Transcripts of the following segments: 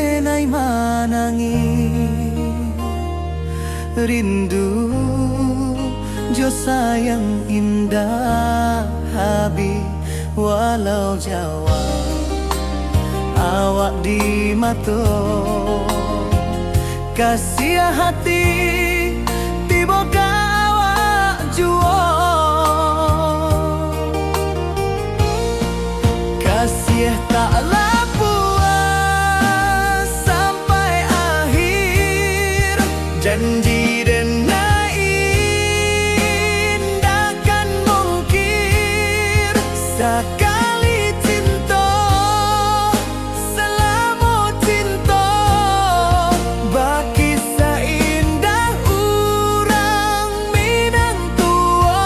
denai manangi rindu jo sayang indah habi walau Jawa awak di mato kasih hati tiba ka awak juo kasih tak puas sampai akhir janji denai indakan mungkir sekali cinta selama cinta baki seindah urang Minang tua.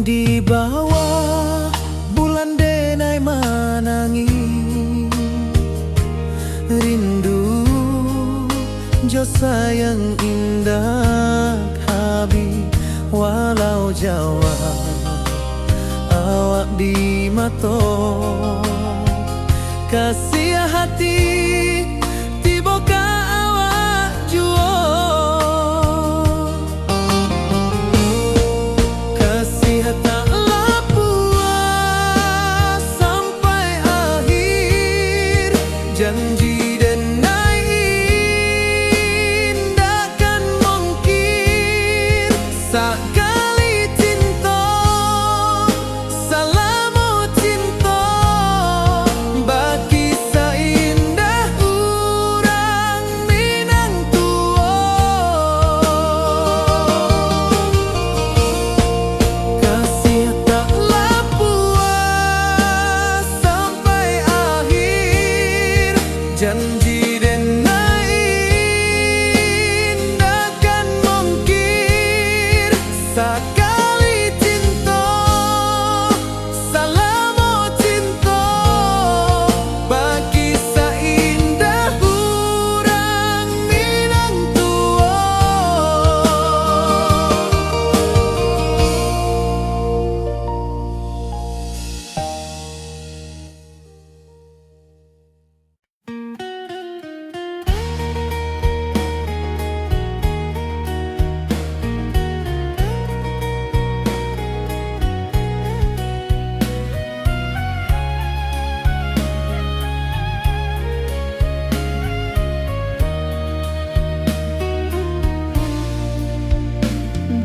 Di bawah bulan denai manangi rindu jo sayang indah habi walau Jawa awak di mato kasih hati tiba ka awak juo taklah puas sampai akhir janji denai indakan mungkir sekali cinta selama cinta baki seindah urang Minang tua kasih taklah puas sampai akhir janji denai indakan mungkir sekali cinta selama cinta baki seindah urang Minang tua.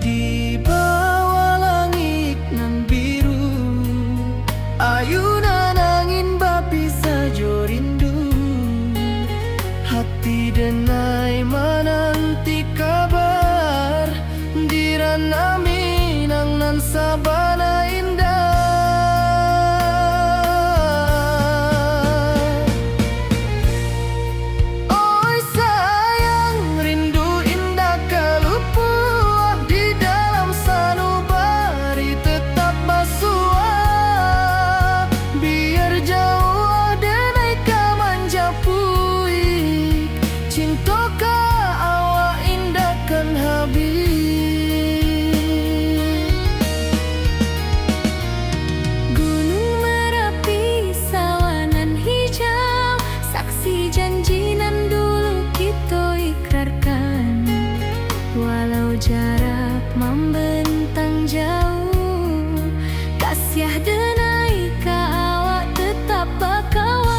Di bawah langit nan biru ayunan angin bapi sajo rindu hati denai menanti kabar di ranah Minang nan sabana indah. Oi sayang rindu indah kalupuah di dalam sanubari tetap basuah biar jauh denai ka manjapui cinta ka awak indahkan habis. Gunung Merapi sawanan hijau saksi janji nan dulu kita ikrarkan walau jarak membentang jauh kasih denai ka awak tetap bakawan.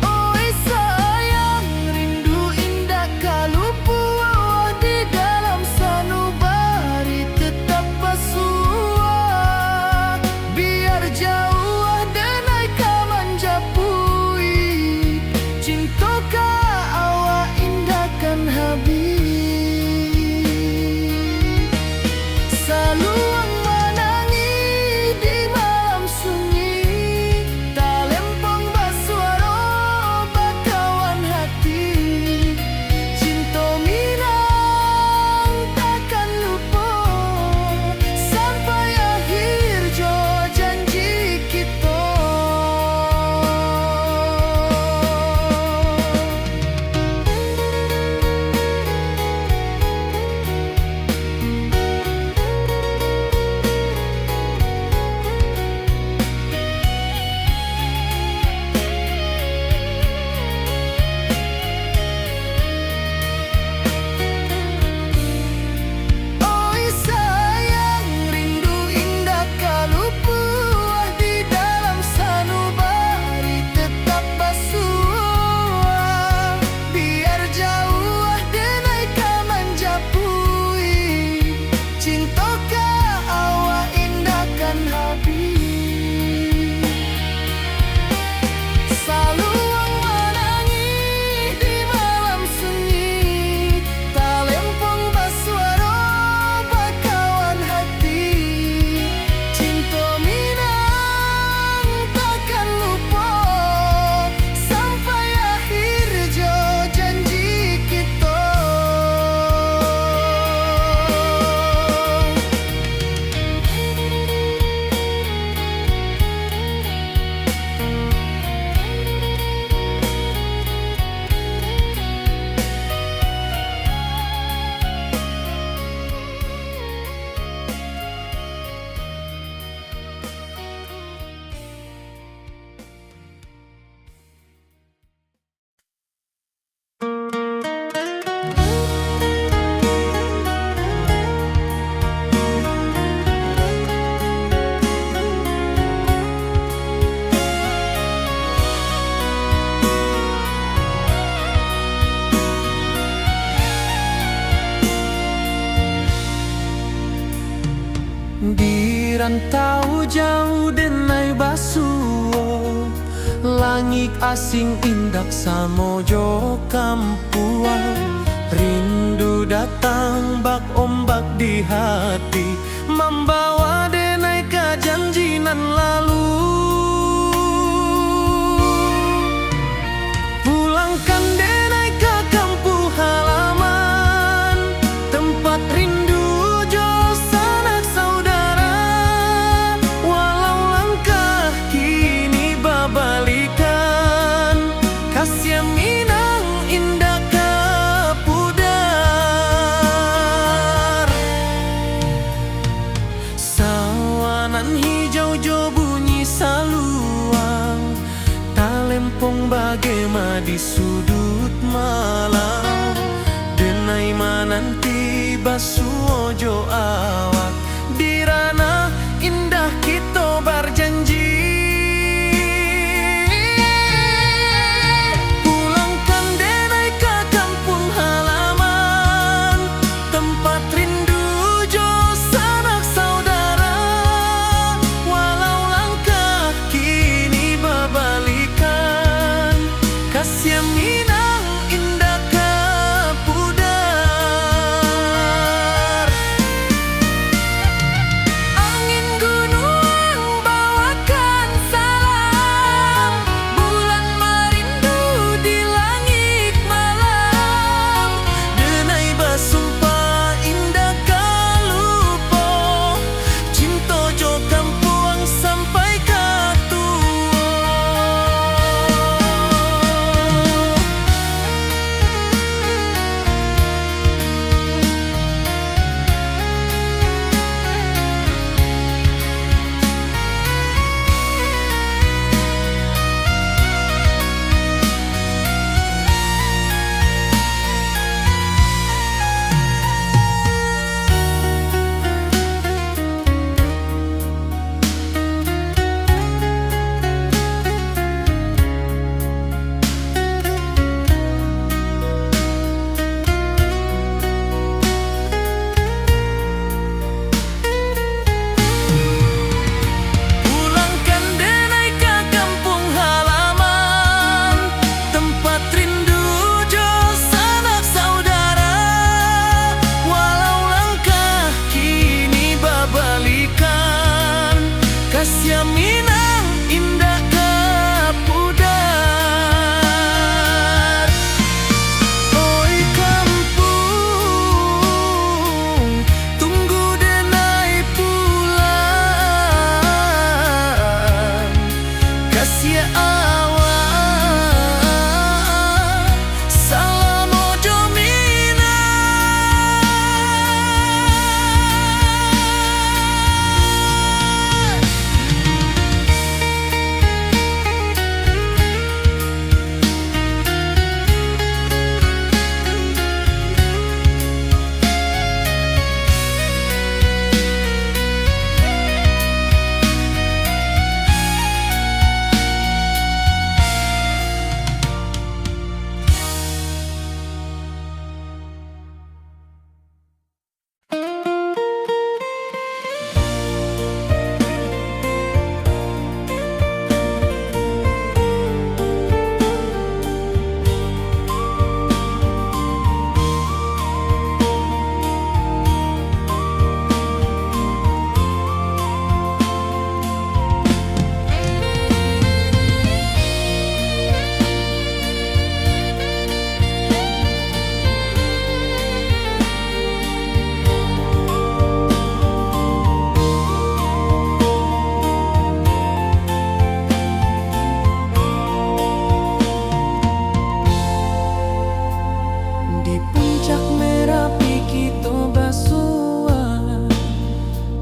Oi sayang rindu indah kalupuah di dalam sanubari tetap basuah biar jauh denai ka manjapui Rintau jauh denai basuo, langit asing indak samojo kampuan. Rindu datang bak ombak di hati, membawa denai ke janjinan lalu. Pulangkan denai ke kampung halaman, tempat rindu jo sanak saudara. Walau langkah kini babalikan, kasih Minang indah ke pudar. Sawanan hijau jo bunyi saluang, talempong bagema di sudut malam. Denai mananti basuo jo awak, di ranah indah kita berjanji. Pulangkan denai ke kampung halaman, tempat rindu jo sanak saudara. Walau langkah kini babalikan, kasih Minang indah ke pudar. Angin gunung bawakan salam, bulan merindu di langit malam. Denai basumpah indah kalupo, cinta jo kampuang sampai ke tua. Pulangkan denai ke kampung halaman, tempat rindu jo sanak saudara. Walau langkah kini babalikan, kasih Minang indah ke pudar. Oi kampung, tunggu denai pulang. Kasih awak, salam ojo Minang. Di puncak Merapi kita basua,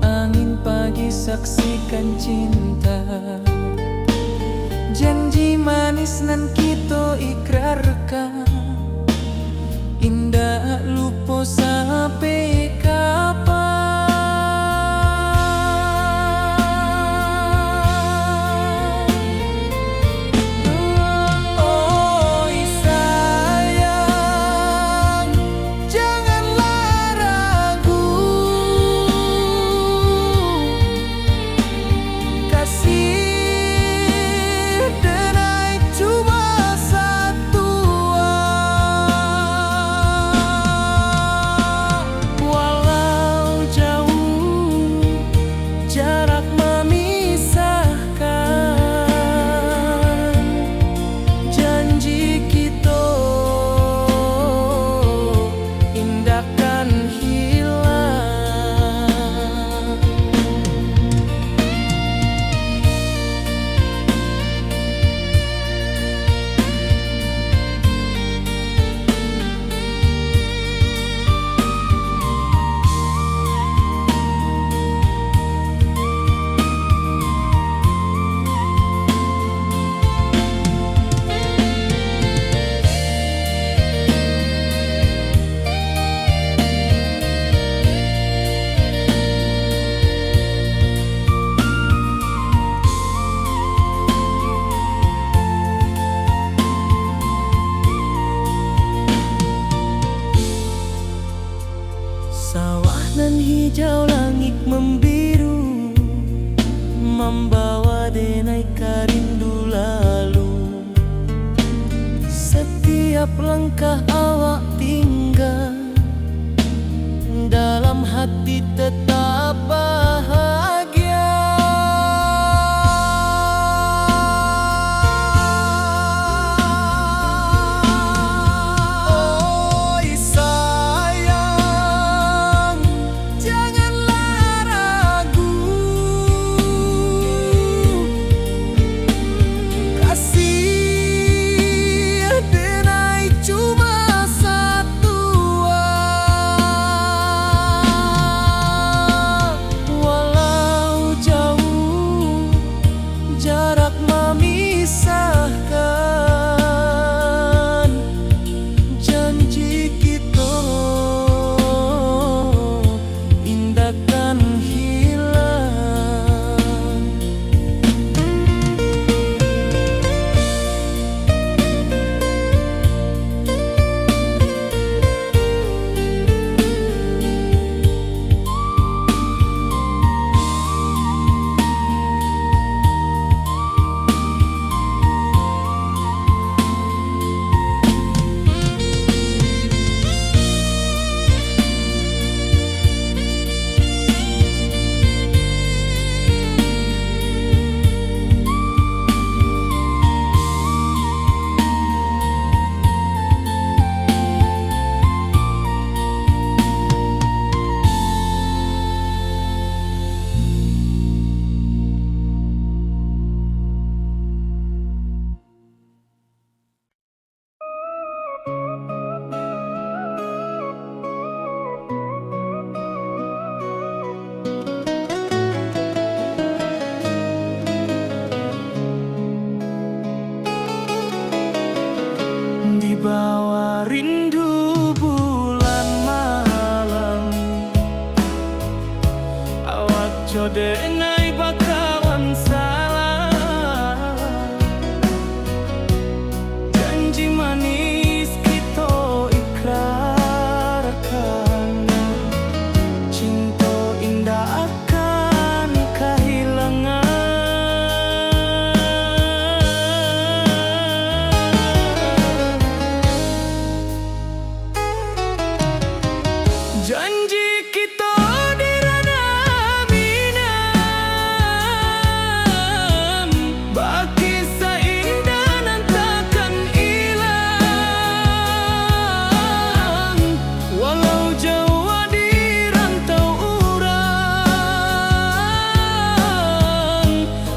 angin pagi saksikan cinta. Janji manis nan kita ikrarkan, indah lupa sampai kapan. Oi sayang, janganlah ragu. selangkah awak tinggal, dalam hati tetap bahagia. Oi sayang, janganlah ragu, kasih denai cuma satu. Walau jauh jarak memisahkan, janji kita indahkan hilang. Di bawah rindu bulan malam, awak jodenai bakawan salah. Janji manis kita ikrarkan, cinta indah akan kehilangan. Janji kita di ranah minam, baki seindah nan takkan hilang. Walau jauh di rantau urang,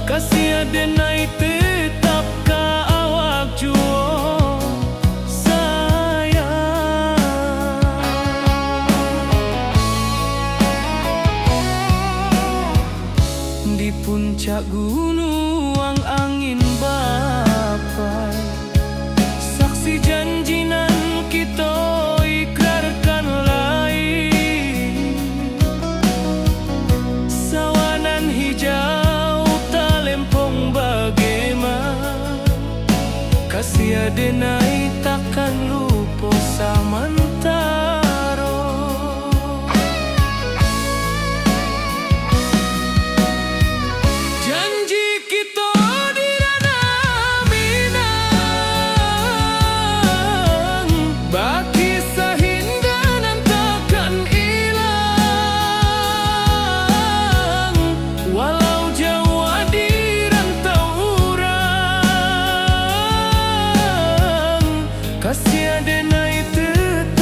kasih denai tetap ka awak jua di puncak gunung angin bapai. Saksi janji nan kita ikrarkan lain, sawanan hijau talempong bagaimana, kasih denai takkan lupa samantara. Kasih denai tetap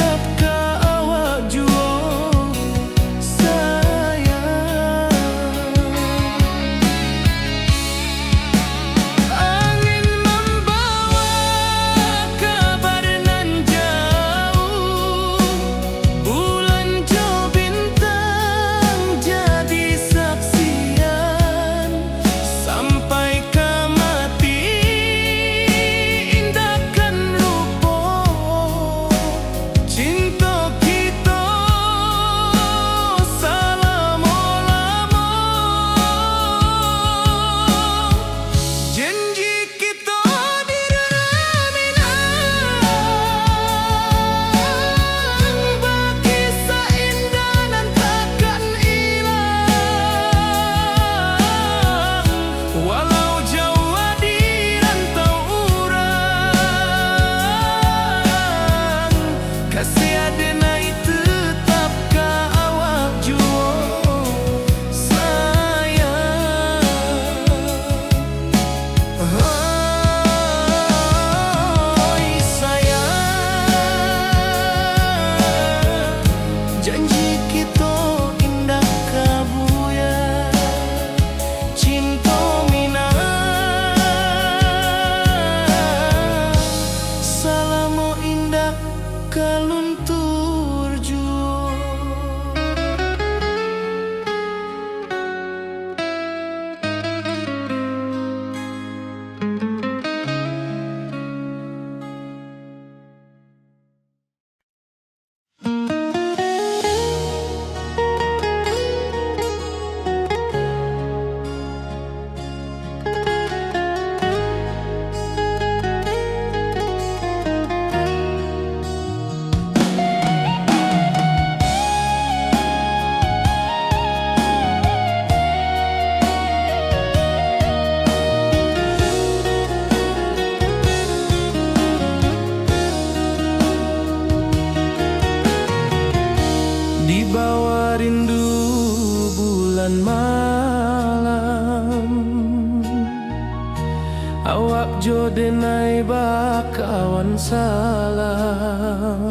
Awak jo denai bakawan salam.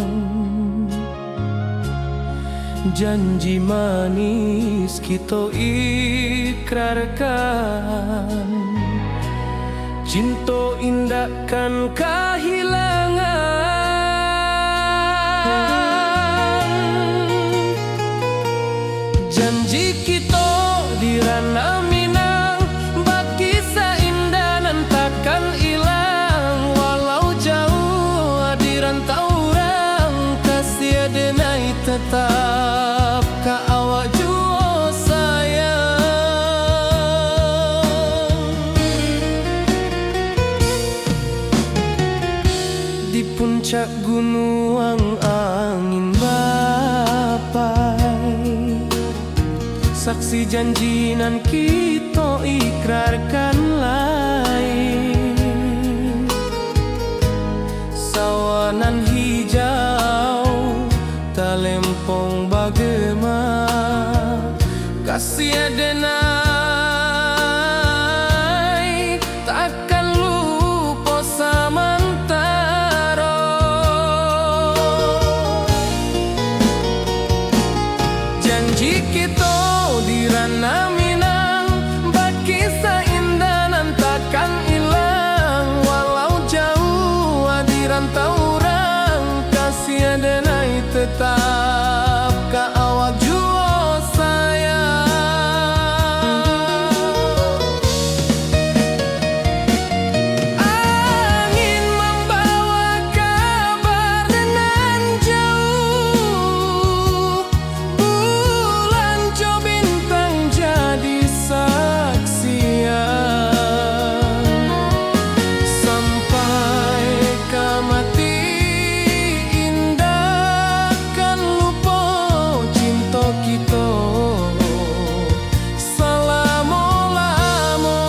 Janji manis kita ikrarkan, cinta indahkan kehilangan. Janji kita di ranah Minang, bakisah indah nan takkan hilang. Walau jauh di rantau orang, kasih denai tetap ka awak jua sayang. Di puncak gunung angin bapai, saksi janji nan kita ikrarkan lain. Sawanan hijau talempong bagema, kasih denai takkan lupa samantara. Janji kita di ranah Minang, bakisah indah nan takkan hilang. Walau jauh di rantau orang, kasih denai tetap ka awak jua sayang. Angin membawa kabar dengan jauh, bulan jo bintang jadi saksian. Sampai ke mati indah kan lupa cinta kita selama-lama.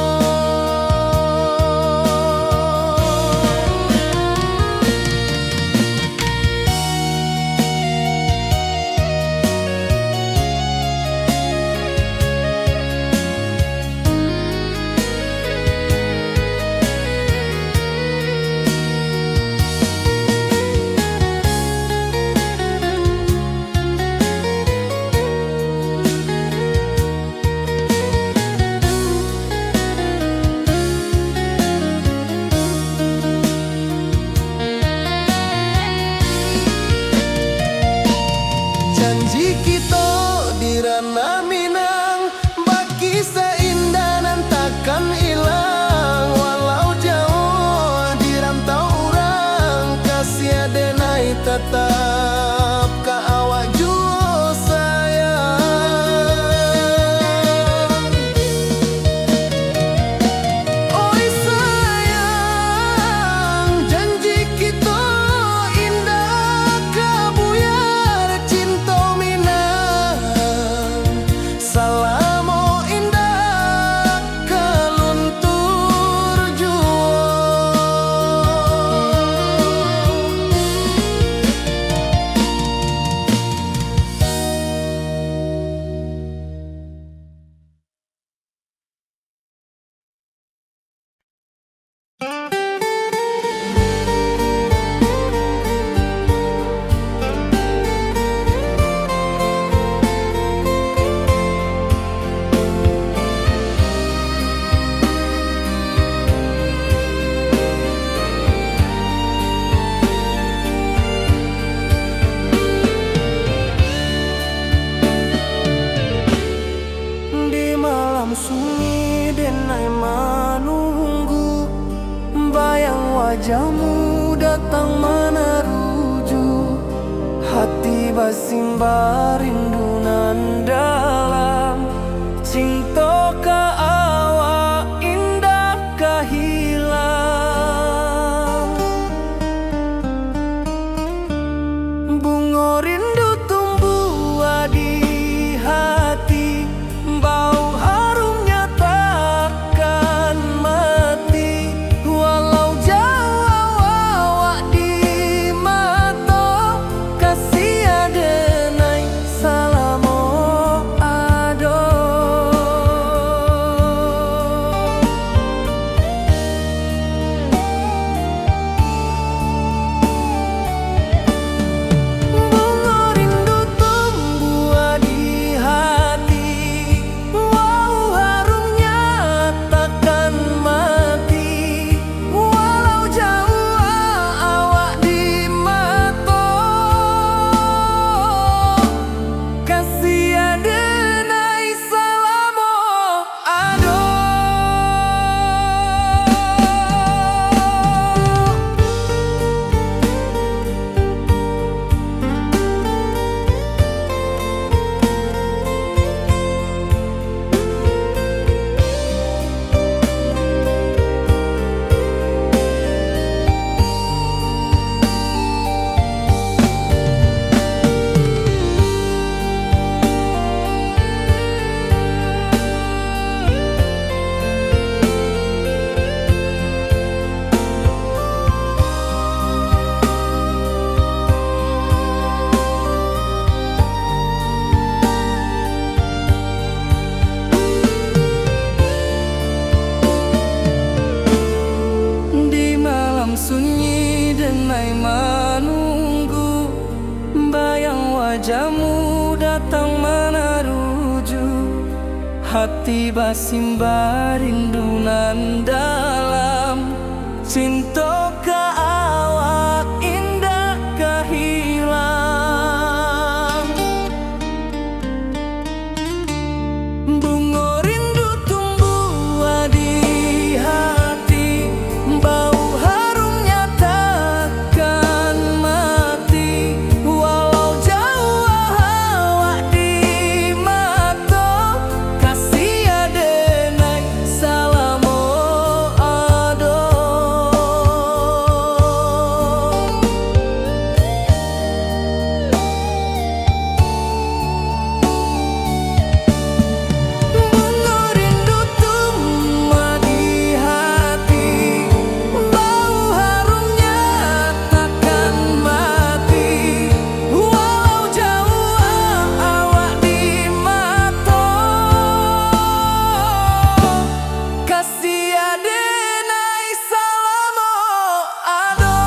Janji kita di ranah Minang, bakisah indah nan takkan hilang. Walau jauh di rantau orang, kasih denai tetap ka awak jua sayang. Oi sayang, janji kita indah kabuyar cinta Minang. Salamo indah kaluntur jua. Di malam sunyi denai menunggu, bayang wajahmu datang meneruju. Hati basimba rindunan dalam, cinta ka awak indah kahilang. Bunga rindu tumbuh di hati, bau harumnya takkan mati. Walau jauh awak di mata, kasih denai salamo denai menunggu, bayang wajahmu datang meneruju. Hati basimba rindunan dalam cinta ka awak indah kehilang. Bunga rindu tumbuh di hati, bau harumnya takkan mati. Walau jauh awak di mata, kasih adenai salamo ado. Bunga rindu tumbuh di hati, bau harumnya takkan mati. Walau jauh awak di mata, kasih adenai salamo ado.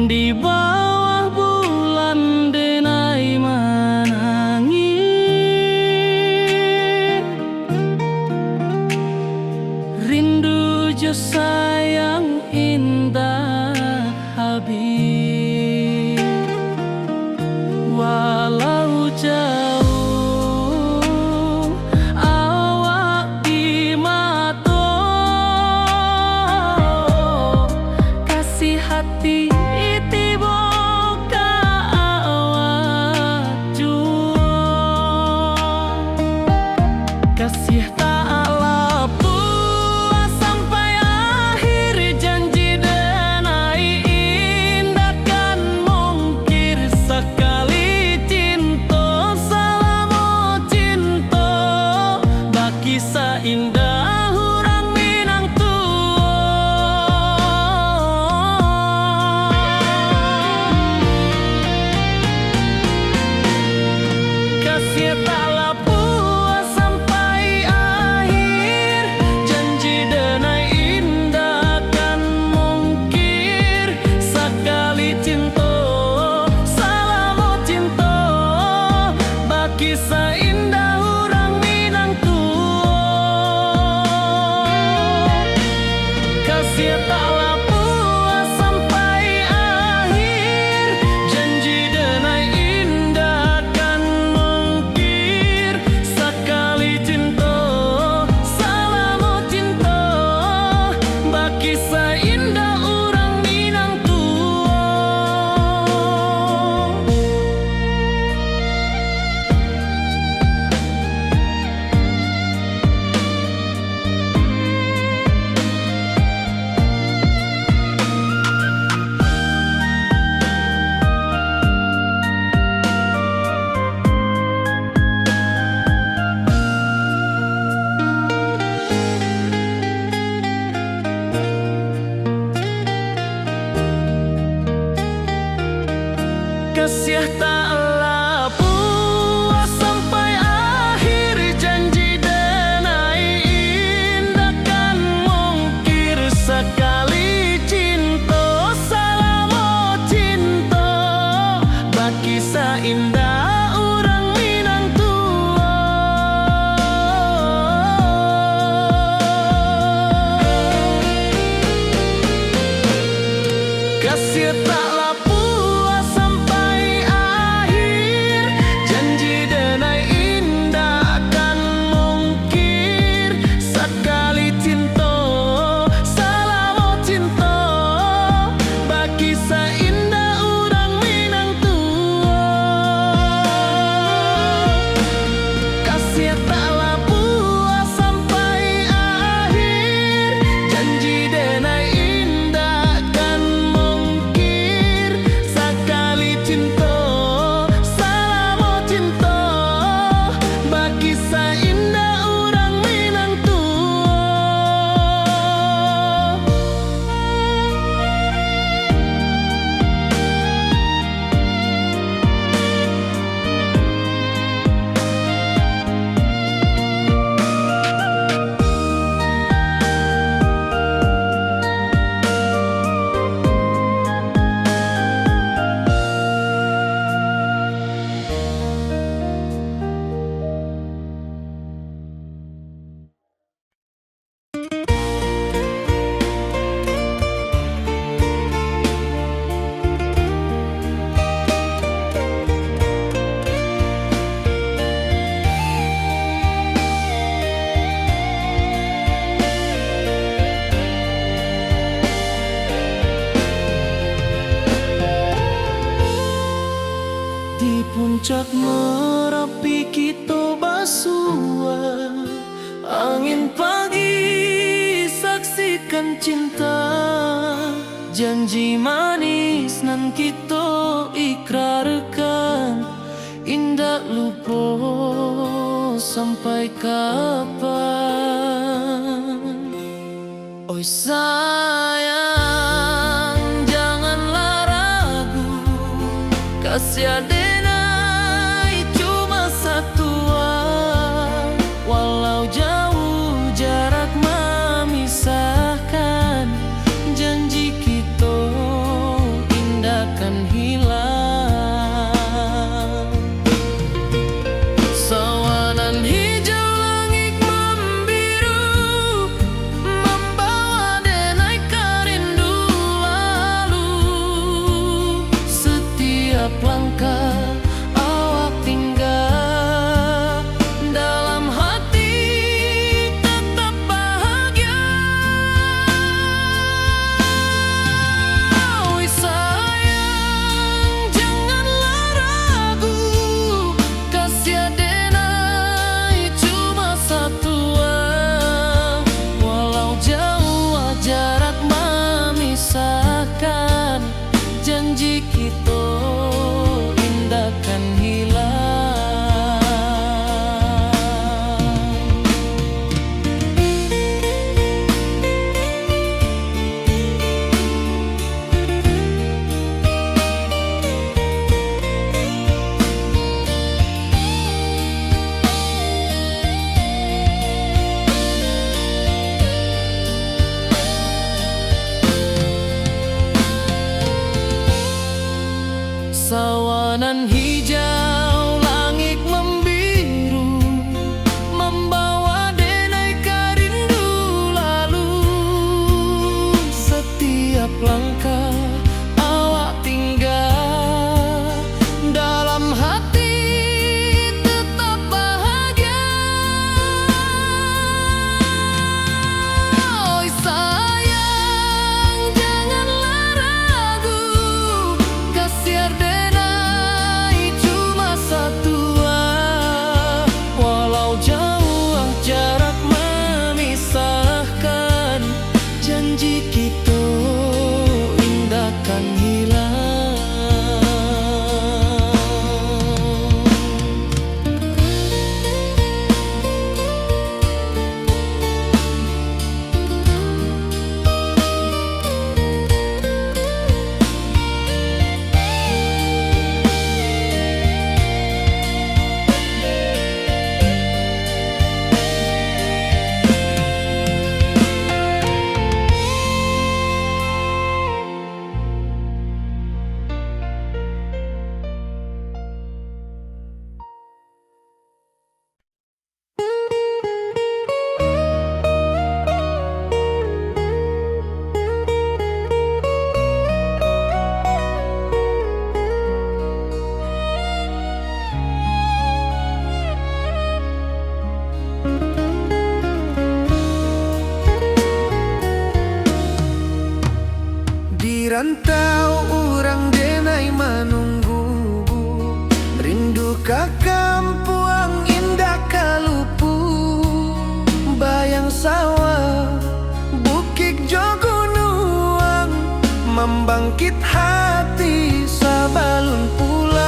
Di bawah bulan denai menangis, rindu jo sayang indah habis. Walau jauh awak di mata, kasih hati tiba ka awak jua. Kasih tak lepas sampai akhir, janji denai indah kan mungkir. Sekali cinta salamo cinta, baki seindah urang Minang kasih tak lepas sampai akhir, janji denai indah kan mungkir. Sekali cinta salamo cinta, baki seindah urang Minang kasih tak lepas sampai akhir, janji denai indah kan mungkir. Sekali cinta salamo cinta, baki seindah urang Minang cinta, janji manis nan kita ikrarkan, indah lupa sampai kapan. Oi sayang, janganlah ragu, kasih adenai cuma satu. Walau jauh jarak memisahkan, janji kita indah kan hilang. Sawanan hijau langit membiru, membawa denai kerindu lalu. Setiap langkah awak tinggal, dalam hati tetap bahagia. Oi sayang, janganlah ragu, kasih adenai cuma satu. Walau jauh jarak memisahkan, janji kita indah kan hilang. Sawanan hijau langit membiru, membawa denai kerindu lalu. Setiap langkah awak tinggal, dalam hati tetap bahagia. Oi sayang, janganlah ragu, kasih adenai cuma satu. Walau jauh jarak memisahkan, janji kita indah kan hilang. Di rantau orang denai menunggu, rindu ke kampung indah kalupu. Bayang sawah, bukit jo gunung, membangkit hati sabalun pulang.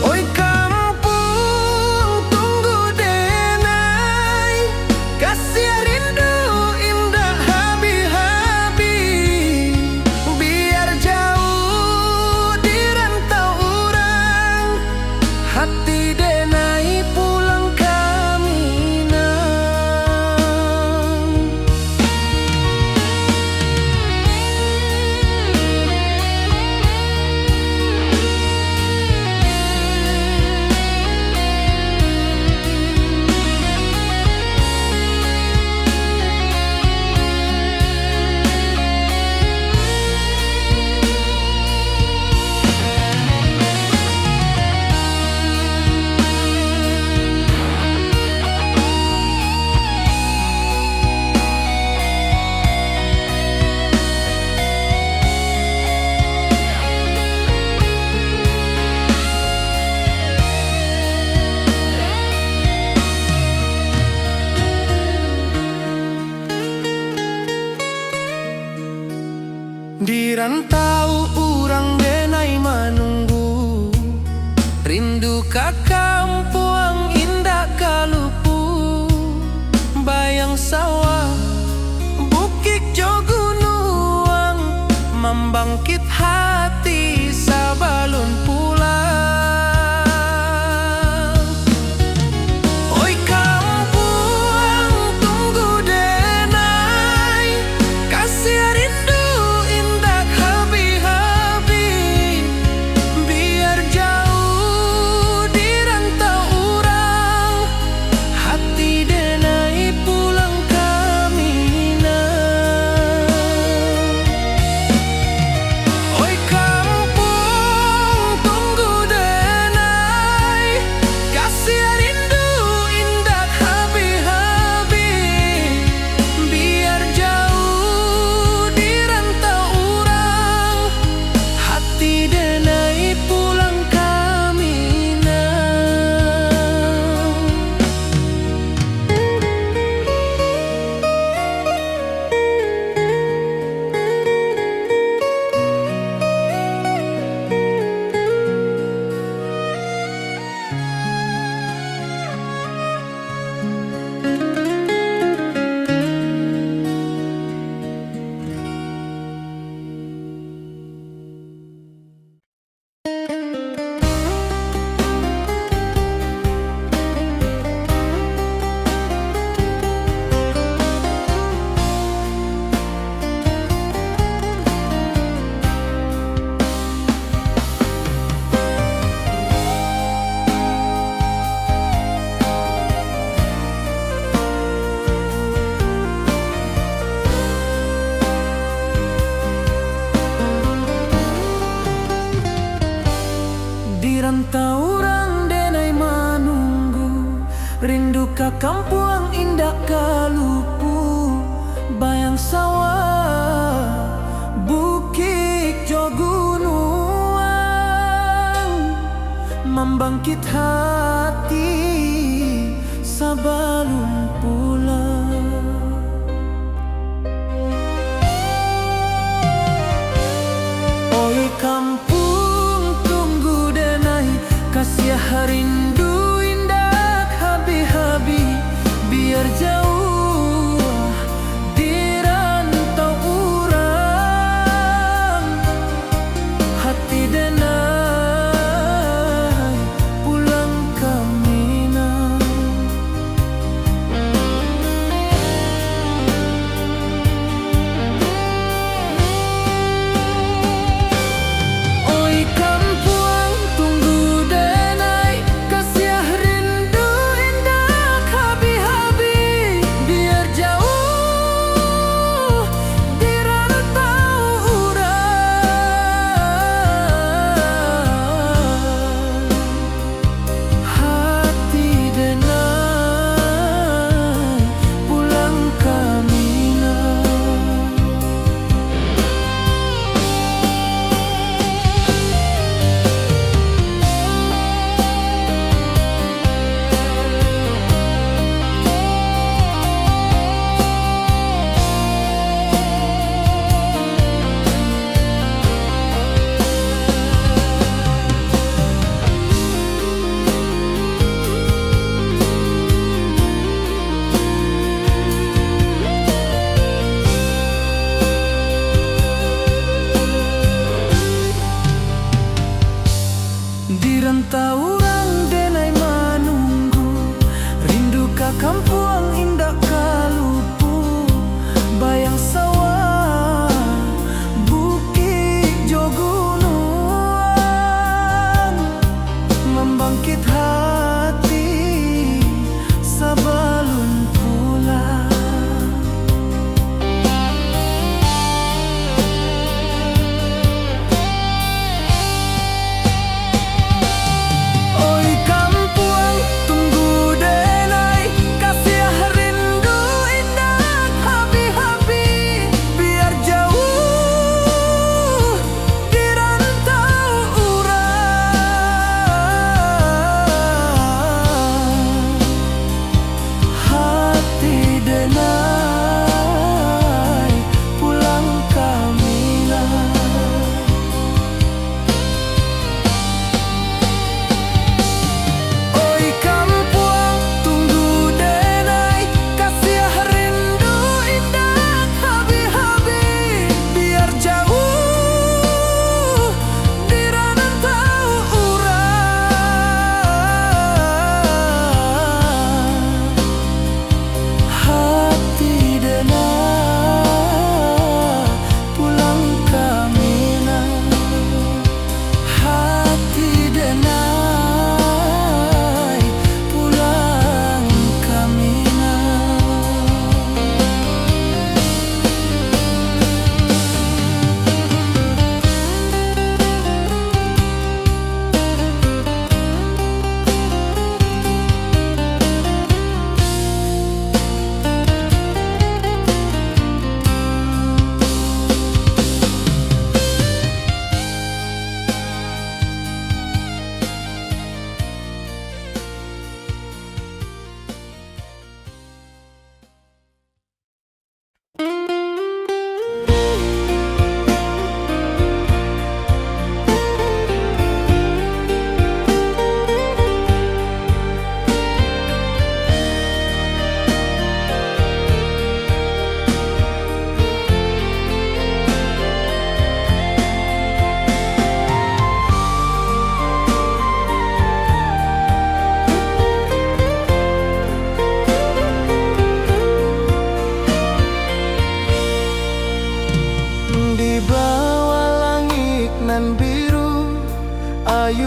Oi kampung tunggu denai, kasih rindu indah habis. Rindu ka kampung indah kalupu, bayang sawah, bukit jo gunung, membangkit hati sabalun pulang. Oi kampung tunggu denai, kasih rindu indah habi-habi, biar jauh di rantau urang, hati denai pulang kamina. Oi kampung tunggu denai, kasih rindu indah habi-habi, biar jauh di rantau urang, hati denai pulang kamina. Di rantau urang denai manunggu, rindu ka kampung indah kalupu, bayang sawah, bukit jo gunung, membangkit hati sabalun pulang. Oi kampung tunggu denai, kasih rindu indah habi-habi, biar jauh di rantau urang, hati denai pulang kamina. Oi kampung tunggu denai, kasih rindu indah habi-habi, biar jauh di rantau urang, hati denai pulang kamina. Di rantau urang denai manunggu, rindu ka kampung indah kalupu, bayang sawah, bukit jo gunung, membangkit hati sabalun pulang. Oi kampung tunggu denai, kasih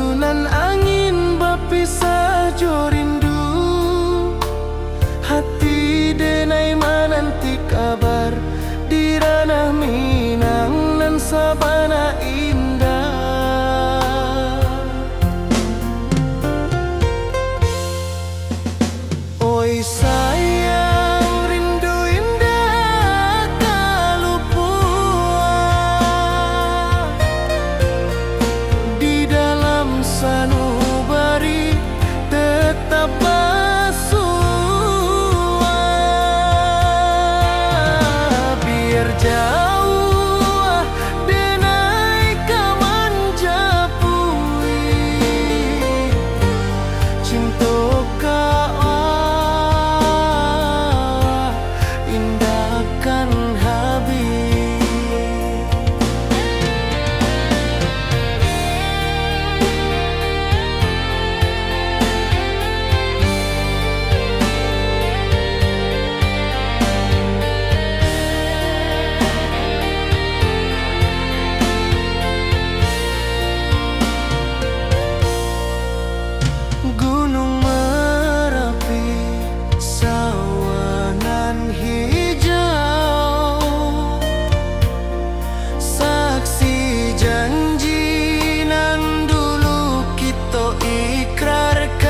Alunan angin berpisah jo rindu, hati denai menanti kabar di ranah Minang nan sabana indah. Oi sayang, rindu indah kalupua di dalam sanubari tetap bersua. Biar jauh denai kamanjapui cinta indahkan habis. Gunung Merapi, sawangan hijau, saksi janji nan dulu kita ikrarkan.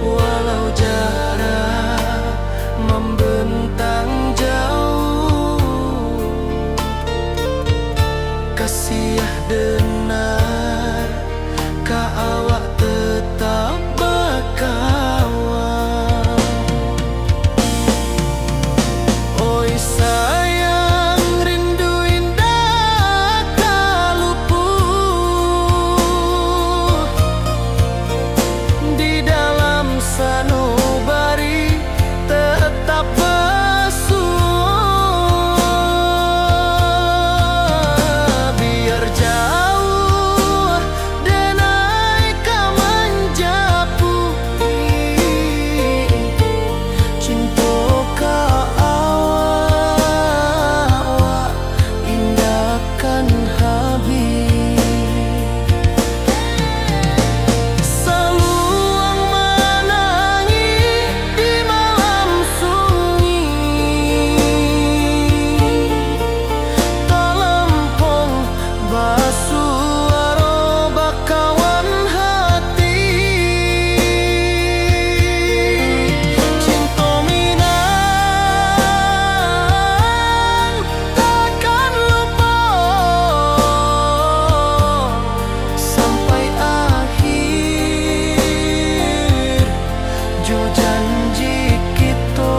Walau jarak membentang jauh, kasih denar ka awak tetap berkawan. Oi sayang, rindu indah kaluput di dalam sanubari tetap bersua. Biar jauh denai kamanjapui cinta ka awak indahkan habis. Saluang menangis di malam sunyi, talempong basuara bakawan hati. Cinta Minang takkan lupa sampai akhir jo janji kita.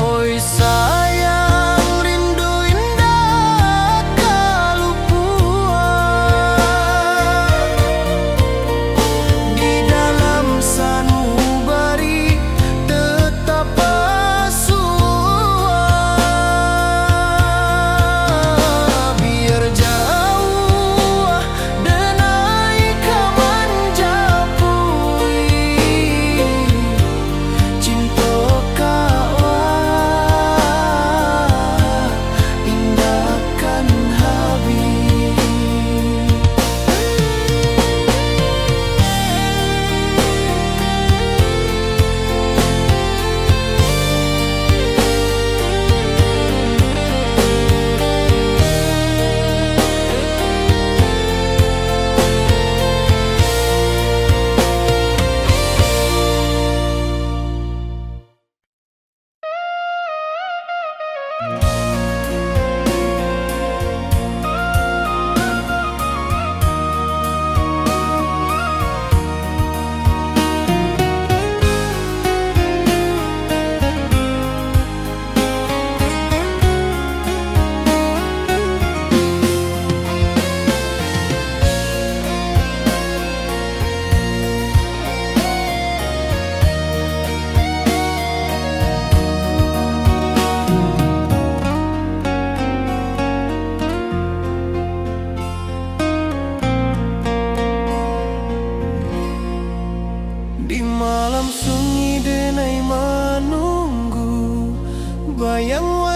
Oi sayang, rindu indah kalupua di dalam sanubari tetap bersua. Biar jauh denai kamanjapui cinta ka indahkan habis.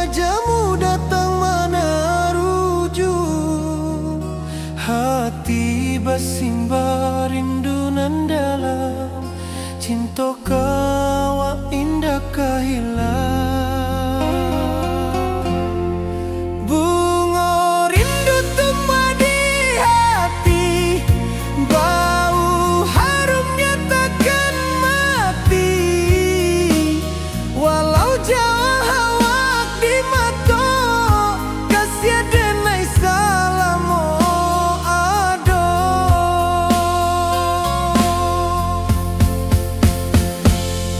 wajahmu datang menaruju, hati bersimbar rindu nan dalam, cinta kau indah kehilang. Bunga rindu tumbuh di hati, bau harumnya takkan mati. Walau jauh awak di mata, kasih denai salamu ado.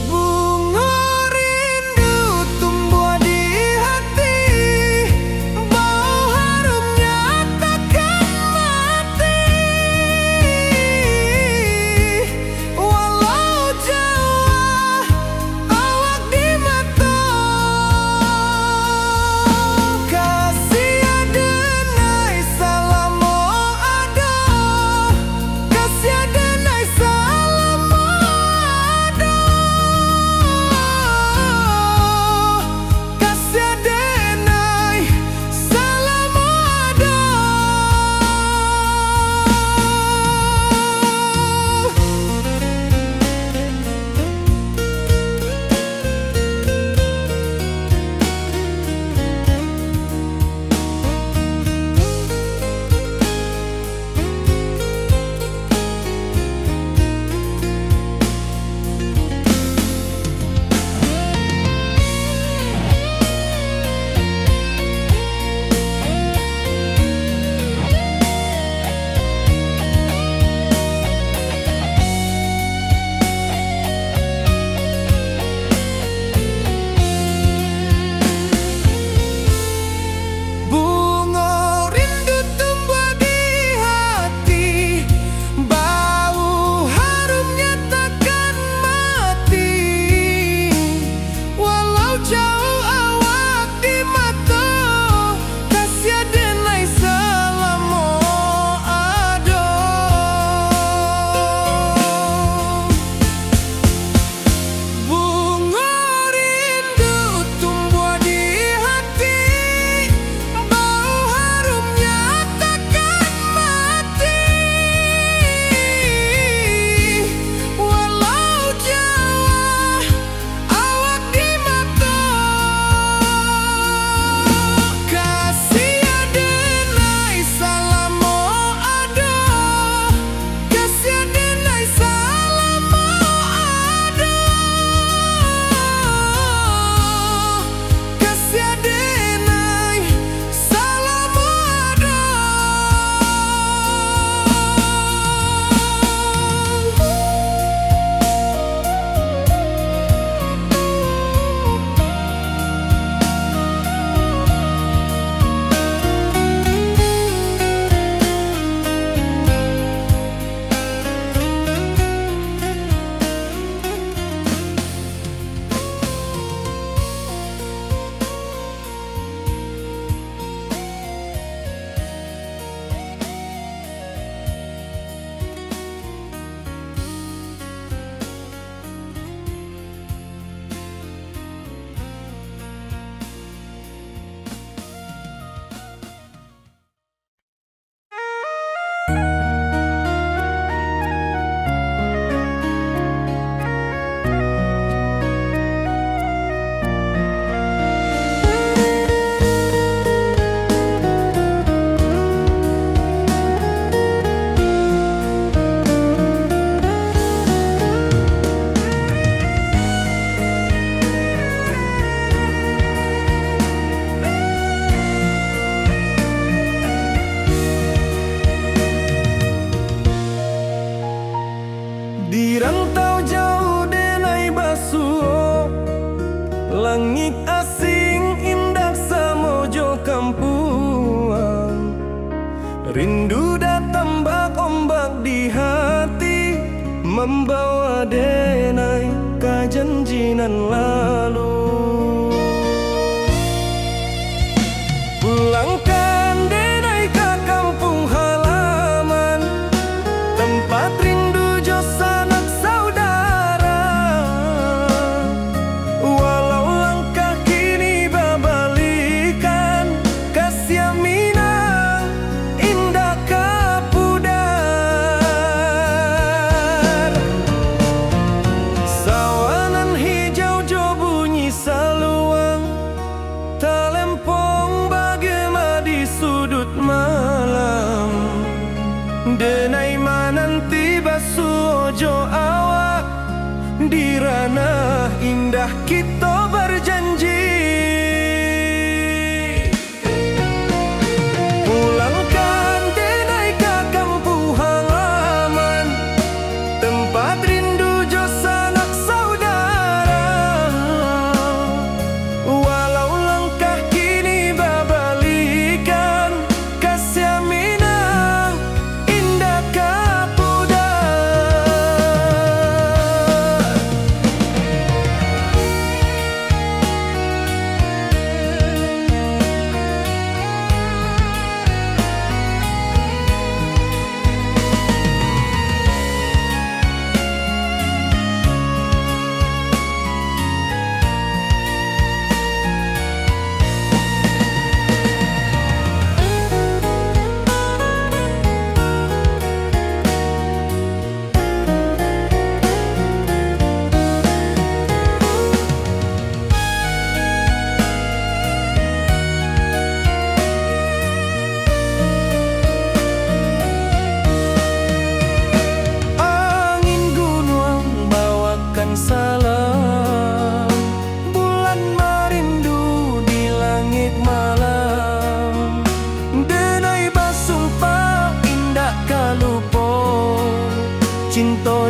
Bunga rindu tumbuh di hati, bau harumnya takkan mati. Walau jauh awak di mata, kasih denai salamu ado, kasih denai salamu ado, kasih denai salamu ado. Bunga rindu tumbuh di hati, bau harumnya takkan mati. Walau jauh awak di mata, kasih denai salamu ado. Bunga rindu tumbuh di hati, bau harumnya takkan mati. Walau jauh awak di mata, kasih denai salamu ado, kasih denai salamu ado, kasih denai salamu ado. Di rantau jauh denai basuh, langit asing indah samojo kampuang. Rindu datang bak ombak di hati, membawa denai kajanjinan lalu. Pulangkan denai ke kampung halaman, tempat rindu jo sanak saudara. Walau langkah kini babalik,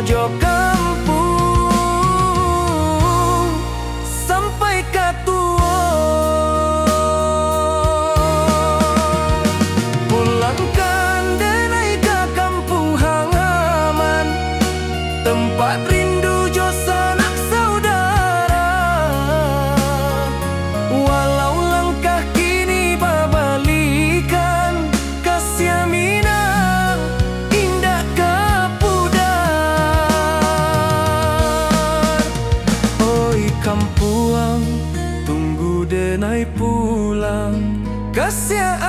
mojo kampung sampai katua. Pulangkan denai ke kampung halaman, tempat rindu jo sanak saudara. Walau langkah kini babalikan, kasih Minang indah kapudar. Oi kampuang, tunggu denai pulang, kasih